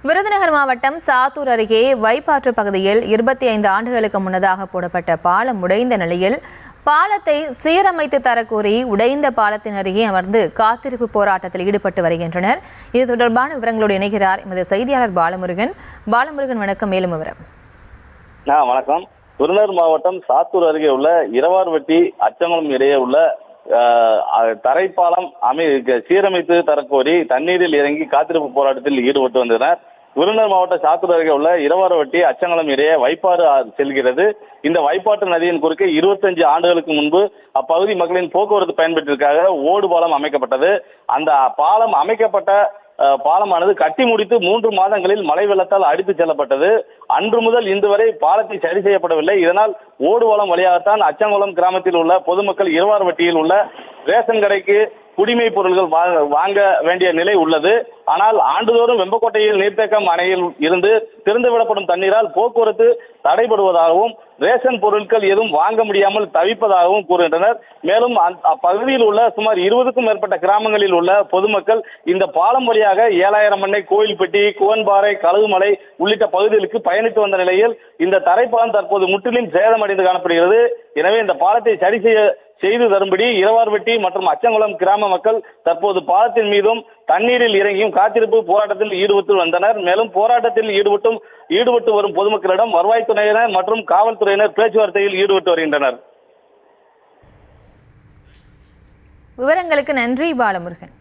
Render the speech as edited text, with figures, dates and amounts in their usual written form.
விருதுநகர் மாவட்டம் சாத்தூர் அருகே வைப்பாற்று பகுதியில் 25 ஆண்டுகளுக்கு முன்னதாக போடப்பட்ட பாலம் உடைந்த நிலையில் பாலத்தை சீரமைத்து தரக்கோரி உடைந்த பாலத்தின் அருகே அமர்ந்து காத்திருப்பு போராட்டத்தில் ஈடுபட்டு வருகின்றனர். இது தொடர்பான விவரங்களோடு இணைகிறார் எமது செய்தியாளர் பாலமுருகன். வணக்கம். மேலும் விவரம். வணக்கம். விருதுநகர் மாவட்டம் சாத்தூர் அருகே உள்ள இரவார்வட்டி அச்சங்குளம் இடையே உள்ள தரைப்பாலம் சீரமைத்து தரக்கோரி தண்ணீரில் இறங்கி காத்திருப்பு போராட்டத்தில் ஈடுபட்டு வந்தனர். விருதுநகர் மாவட்டம் சாத்தூர் அருகே உள்ள இரவார்வட்டி அச்சங்குளம் இடையே வைப்பாறு செல்கிறது. இந்த வைப்பாற்று நதியின் குறுக்கே 25 ஆண்டுகளுக்கு முன்பு அப்பகுதி மக்களின் போக்குவரத்து பயன்பாட்டிற்காக ஓடு பாலம் அமைக்கப்பட்டது. அந்த பாலம் அமைக்கப்பட்ட பாலமானது கட்டி முடித்து 3 மாதங்களில் மழை வெள்ளத்தால் அடித்து செல்லப்பட்டது. அன்று முதல் இன்று வரை பாலத்தை சரி செய்யப்படவில்லை. இதனால் ஓடுபாலம் வழியாகத்தான் அச்சங்குளம் கிராமத்தில் உள்ள பொதுமக்கள் இரவார்வட்டியில் உள்ள ரேஷன் கடைக்கு குடிமை பொருட்கள் வாங்க வேண்டிய நிலை உள்ளது. ஆனால் ஆண்டுதோறும் வெம்பக்கோட்டையில் நீர்த்தேக்கம் அணையில் இருந்து திறந்துவிடப்படும் தண்ணீரால் போக்குவரத்து தடைபடுவதாகவும் ரேஷன் பொருட்கள் எதுவும் வாங்க முடியாமல் தவிப்பதாகவும் கூறுகின்றனர். மேலும் அப்பகுதியில் உள்ள சுமார் 20க்கும் மேற்பட்ட கிராமங்களில் உள்ள பொதுமக்கள் இந்த பாலம் வழியாக 7000 மண்ணை, கோயில்பட்டி, குவன்பாறை, கழுகுமலை உள்ளிட்ட பகுதிகளுக்கு பயணித்து வந்த நிலையில் இந்த தரைப்பாலம் தற்போது முற்றிலும் சேதமடைந்து காணப்படுகிறது. எனவே இந்த பாலத்தை சரி செய்து தரும்படி இரவார்வட்டி மற்றும் அச்சங்குளம் கிராம மக்கள் தற்போது பாலத்தின் மீதும் தண்ணீரில் இறங்கியும் காத்திருப்பு போராட்டத்தில் ஈடுபட்டு வந்தனர். மேலும் போராட்டத்தில் ஈடுபட்டு வரும் பொதுமக்களிடம் வருவாய்த்துறையினர் மற்றும் காவல்துறையினர் பேச்சுவார்த்தையில் ஈடுபட்டு வருகின்றனர். விவரங்களுக்கு நன்றி பாலமுருகன்.